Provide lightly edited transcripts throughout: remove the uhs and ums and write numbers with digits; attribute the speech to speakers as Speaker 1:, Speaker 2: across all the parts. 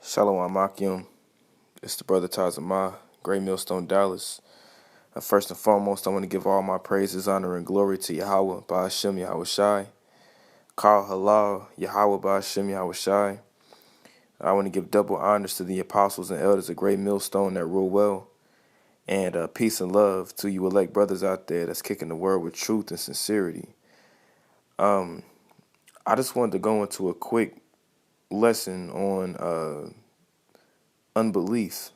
Speaker 1: Shalom Makium. It's the brother Tazamah, Great Millstone, Dallas. First and foremost, I want to give all my praises, honor, and glory to Yahawah, Ba'ashem Yahawashi. Kal Halal, Yahawah, Ba'ashem Yahawashi. I want to give double honors to the apostles and elders of Great Millstone that rule well. And peace and love to you elect brothers out there that's kicking the word with truth and sincerity. I just wanted to go into a quick lesson on unbelief.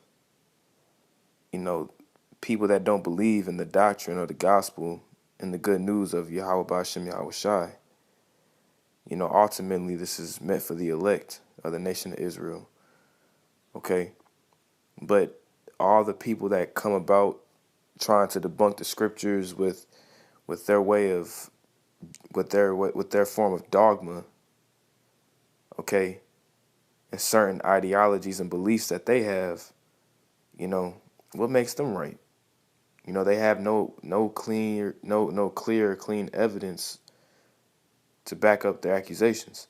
Speaker 1: You know, people that don't believe in the doctrine or the gospel and the good news of Yahawah Ba'ashem Yahawashi. You know, ultimately this is meant for the elect of the nation of Israel. Okay? But all the people that come about trying to debunk the scriptures with their way of with their form of dogma, okay, and certain ideologies and beliefs that they have, you know, what makes them right? You know, they have no clear, clean evidence to back up their accusations.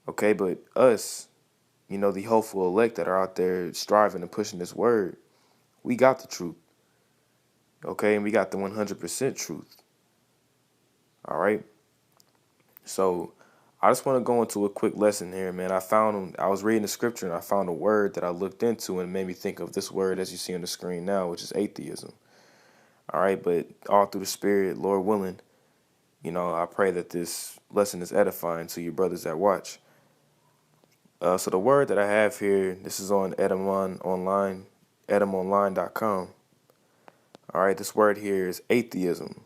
Speaker 1: Okay, but us, you know, the hopeful elect that are out there striving and pushing this word, we got the truth. Okay, and we got the 100% truth. All right. So I just want to go into a quick lesson here, man. I was reading the scripture and I found a word that I looked into and it made me think of this word as you see on the screen now, which is atheism. All right, but all through the Spirit, Lord willing, you know, I pray that this lesson is edifying to you brothers that watch. So the word that I have here, this is on edamonline.com. All right, this word here is atheism.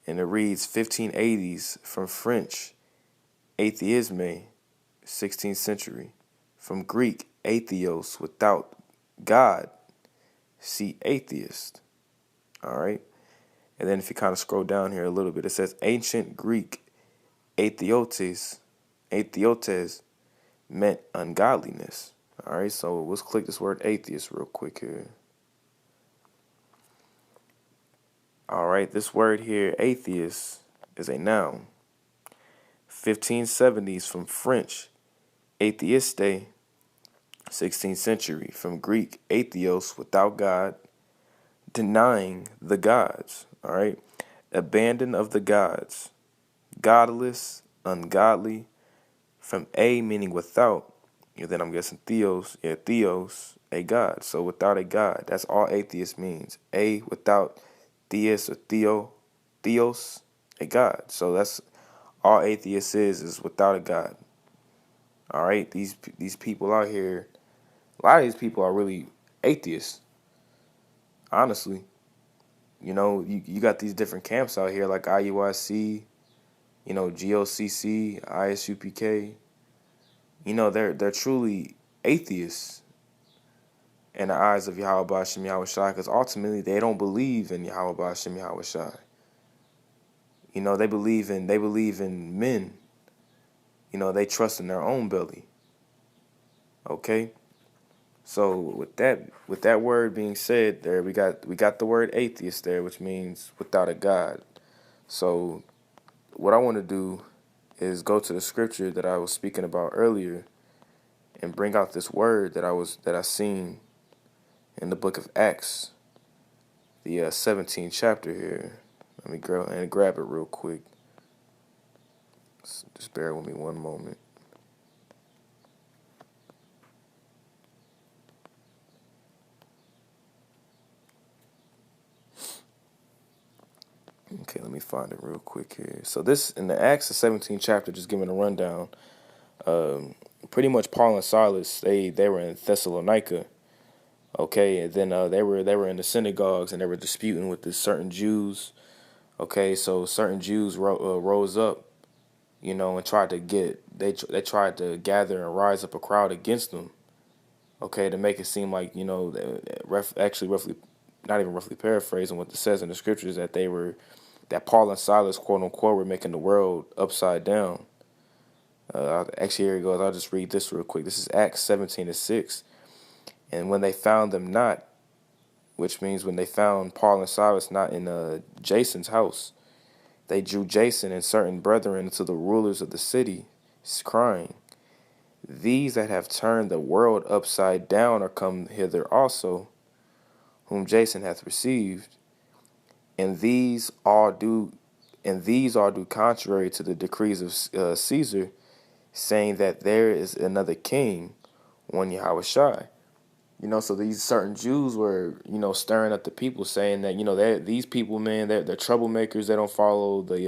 Speaker 1: And it reads 1580s from French, atheisme, 16th century. From Greek, atheos, without God, see atheist. All right. And then if you kind of scroll down here a little bit, it says ancient Greek, atheotes meant ungodliness. All right. So let's click this word atheist real quick here. All right, this word here, atheist, is a noun. 1570s from French, atheiste, 16th century. From Greek, atheos, without God, denying the gods. All right, abandon of the gods, godless, ungodly. From a meaning without, and then I'm guessing theos, a god. So without a god, that's all atheist means. A without theist or theos, a god. So that's all atheist is without a god. All right, these people out here, a lot of these people are really atheists. Honestly, you know, you got these different camps out here like IUIC, you know, GOCC, ISUPK. You know, they're truly atheists in the eyes of Yahawah Ba'ashem Yahawashi, because ultimately they don't believe in Yahawah Ba'ashem Yahawashi. You know, they believe in men. You know, they trust in their own belly. Okay? So with that word being said there, we got the word atheist there, which means without a God. So what I want to do is go to the scripture that I was speaking about earlier and bring out this word that I seen in the book of Acts, the 17th chapter here. Let me grab it real quick. Just bear with me one moment. Okay, let me find it real quick here. So this, in the Acts, the 17th chapter, just giving a rundown. Pretty much Paul and Silas, they were in Thessalonica. Okay, and then they were in the synagogues and they were disputing with the certain Jews. Okay, so certain Jews rose up, you know, and tried to gather and rise up a crowd against them. Okay, to make it seem like, you know, not even roughly paraphrasing what it says in the scriptures, that Paul and Silas, quote unquote, were making the world upside down. Actually, here it goes. I'll just read this real quick. This is Acts 17:6. And when they found them not, which means when they found Paul and Silas not in Jason's house, they drew Jason and certain brethren to the rulers of the city, crying, these that have turned the world upside down are come hither also, whom Jason hath received, and these all do contrary to the decrees of Caesar, saying that there is another king, one Yahawashi. So these certain Jews were, stirring up the people, saying that, these people, man, they're troublemakers. They don't follow they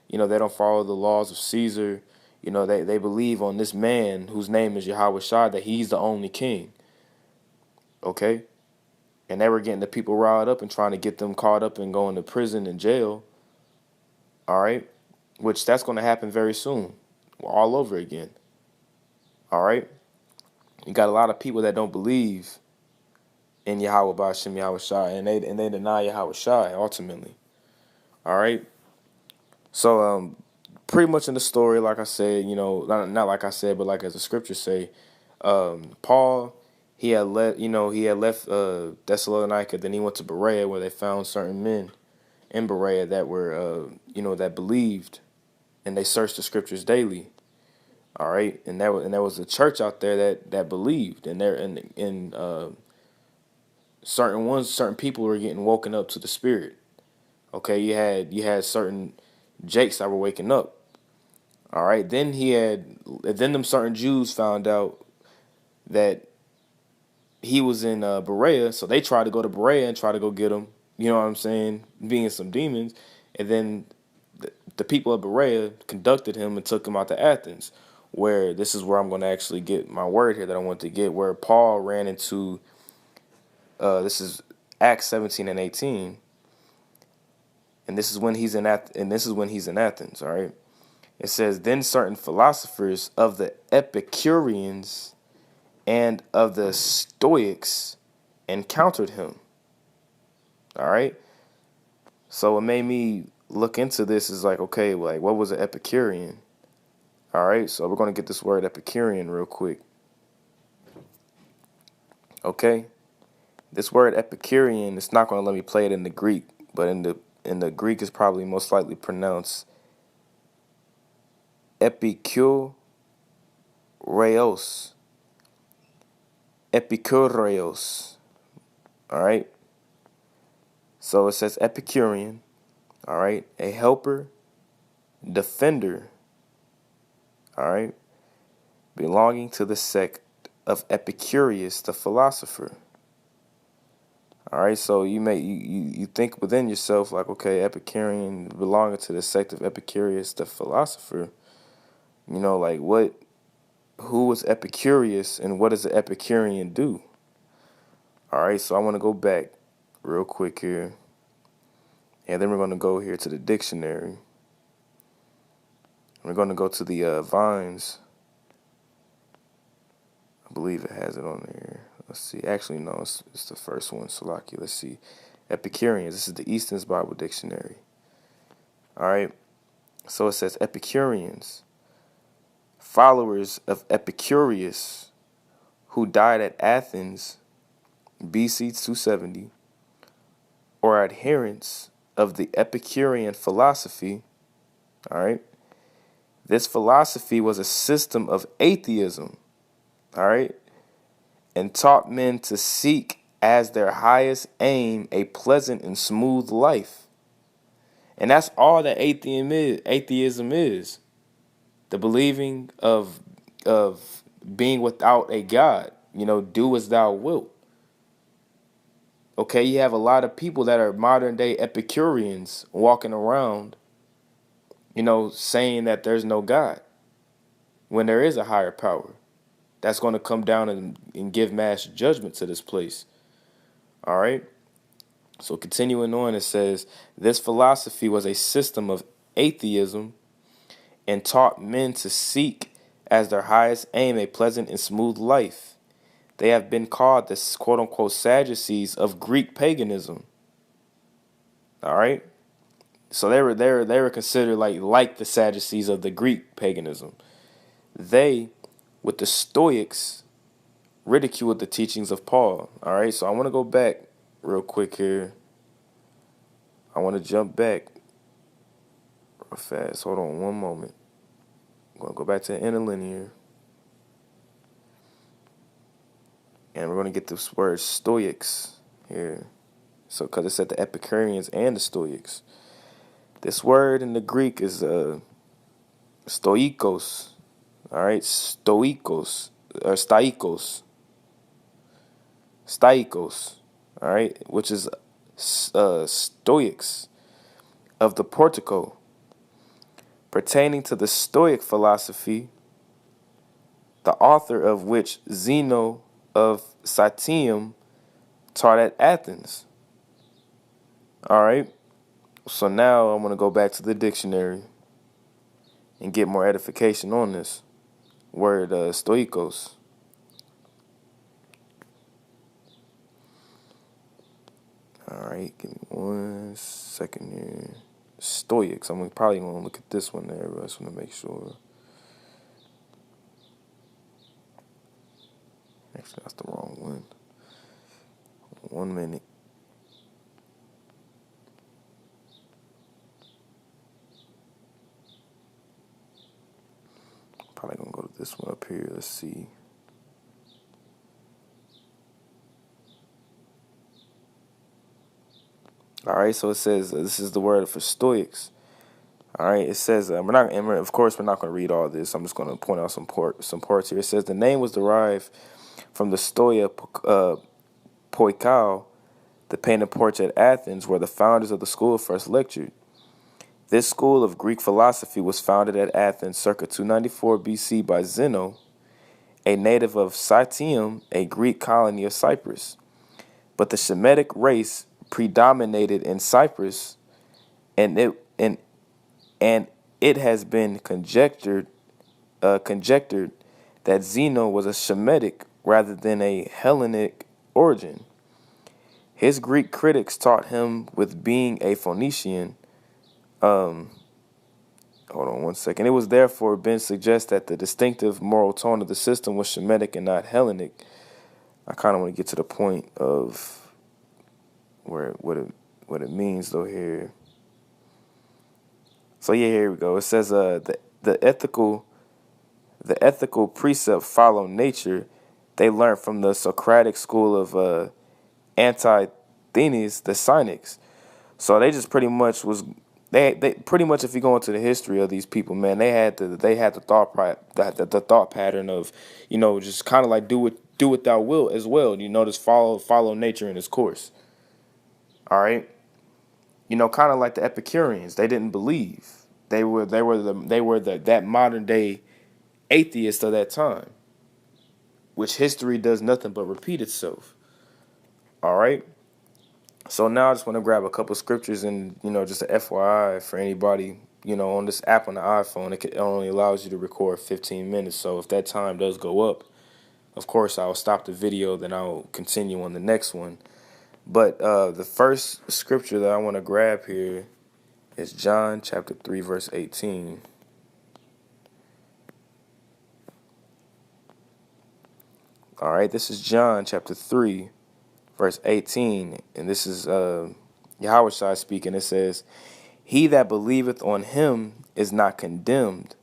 Speaker 1: don't follow the laws of Caesar. They believe on this man whose name is Yahawashi, that he's the only king. Okay? And they were getting the people riled up and trying to get them caught up and going to prison and jail. All right? Which that's going to happen very soon. All over again. All right? You got a lot of people that don't believe in Yahweh Ba'Shem Yahawashi, and they deny Yahawashi ultimately. All right? So pretty much in the story, like I said, not like I said, but like as the scriptures say, Paul, he had left Thessalonica, then he went to Berea, where they found certain men in Berea that were that believed, and they searched the scriptures daily. All right, and there was a church out there that believed, and certain people were getting woken up to the spirit. Okay, you had certain Jakes that were waking up. All right, then them certain Jews found out that he was in Berea, so they tried to go to Berea and try to go get him. You know what I'm saying? Being some demons, and then the people of Berea conducted him and took him out to Athens, where this is where I'm going to actually get my word here that I want to get, where Paul ran into. This is Acts 17 and 18, and this is when he's in Athens. All right. It says, then certain philosophers of the Epicureans and of the Stoics encountered him. All right. So what made me look into this is like, okay, like what was an Epicurean? All right. So we're going to get this word Epicurean real quick. Okay. This word Epicurean, it's not going to let me play it in the Greek, but in the Greek is probably most likely pronounced Epicureos. Epicureos. All right. So it says Epicurean. All right. A helper, defender. All right. Belonging to the sect of Epicurus, the philosopher. All right. So you think within yourself like, okay, Epicurean, belonging to the sect of Epicurus, the philosopher. Like who was Epicurus and what does the Epicurean do? All right, so I want to go back real quick here. And then we're going to go here to the dictionary. We're going to go to the Vines. I believe it has it on there. Let's see. Actually, no, it's the first one. Salaki. Let's see. Epicureans. This is the Easton's Bible Dictionary. All right. So it says Epicureans. Followers of Epicurus, who died at Athens, BC 270, or adherents of the Epicurean philosophy. All right. This philosophy was a system of atheism. All right. And taught men to seek as their highest aim a pleasant and smooth life. And that's all that atheism is. The believing of being without a God, do as thou wilt. Okay, you have a lot of people that are modern day Epicureans walking around, saying that there's no God when there is a higher power that's going to come down and give mass judgment to this place. All right. So continuing on, it says, this philosophy was a system of atheism and taught men to seek as their highest aim a pleasant and smooth life. They have been called the quote-unquote Sadducees of Greek paganism. All right? So they were considered like the Sadducees of the Greek paganism. They, with the Stoics, ridiculed the teachings of Paul. All right? So I want to go back real quick here. I want to jump back real fast. Hold on one moment. I'm going to go back to the interlinear. And we're going to get this word Stoics here. So, because it said the Epicureans and the Stoics. This word in the Greek is stoikos. All right, stoikos or staikos. Staikos. All right, which is Stoics of the Portico, pertaining to the Stoic philosophy, the author of which Zeno of Citium taught at Athens. All right, so now I'm going to go back to the dictionary and get more edification on this word, stoikos. All right, give me 1 second here. Stoics. I'm probably going to look at this one there, but I just want to make sure. Actually, that's the wrong one. 1 minute. Probably going to go to this one up here. Let's see. All right, so it says this is the word for Stoics. All right, it says of course we're not going to read all this. I'm just going to point out some parts here. It says the name was derived from the Stoia Poikao, the painted porch at Athens, where the founders of the school first lectured. This school of Greek philosophy was founded at Athens circa 294 BC by Zeno, a native of Citium, a Greek colony of Cyprus. But the Shemitic race predominated in Cyprus, and it has been conjectured that Zeno was a Shemitic rather than a Hellenic origin. His Greek critics taught him with being a Phoenician. Hold on 1 second. It was therefore been suggested that the distinctive moral tone of the system was Shemitic and not Hellenic. I kind of want to get to the point of what it means though here. So yeah, here we go. It says the ethical precept follow nature. They learned from the Socratic school of Antisthenes, the Cynics. So they just pretty much was they pretty much, if you go into the history of these people, man, they had the thought pattern of, just kind of like do what thou wilt as well. Just follow nature in its course. All right. Kind of like the Epicureans. They didn't believe. They were that modern day atheist of that time, which history does nothing but repeat itself. All right. So now I just want to grab a couple scriptures and, just an FYI for anybody, on this app on the iPhone, it only allows you to record 15 minutes. So if that time does go up, of course, I'll stop the video, then I'll continue on the next one. But the first scripture that I want to grab here is John chapter 3, verse 18. All right, this is John chapter 3, verse 18. And this is Yahawashi speaking. It says, "He that believeth on him is not condemned,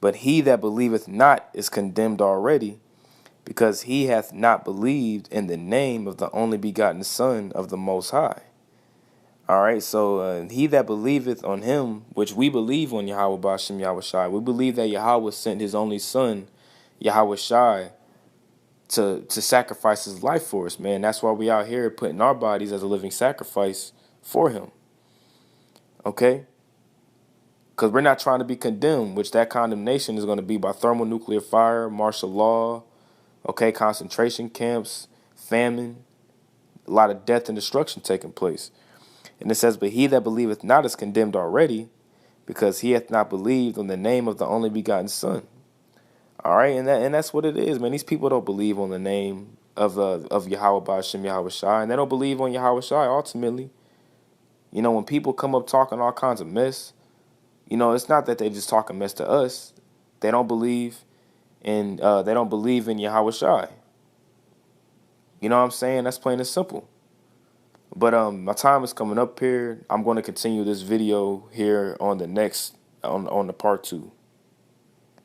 Speaker 1: but he that believeth not is condemned already, because he hath not believed in the name of the only begotten Son of the Most High." All right, so he that believeth on him, which we believe on Yahawah B'Shem Yahawashi, we believe that Yahawah sent his only Son, Yahawashi, to sacrifice his life for us, man. That's why we out here putting our bodies as a living sacrifice for him. Okay? Because we're not trying to be condemned, which that condemnation is going to be by thermonuclear fire, martial law, okay, concentration camps, famine, a lot of death and destruction taking place. And it says, "But he that believeth not is condemned already, because he hath not believed on the name of the only begotten Son." All right, and that's what it is, man. These people don't believe on the name of Yahawah B'Shem Yahawashi, and they don't believe on Yahawashi ultimately. When people come up talking all kinds of mess, it's not that they just talking mess to us. They don't believe in Yahawashi. You know what I'm saying? That's plain and simple. But my time is coming up here. I'm going to continue this video here on the next on the part 2.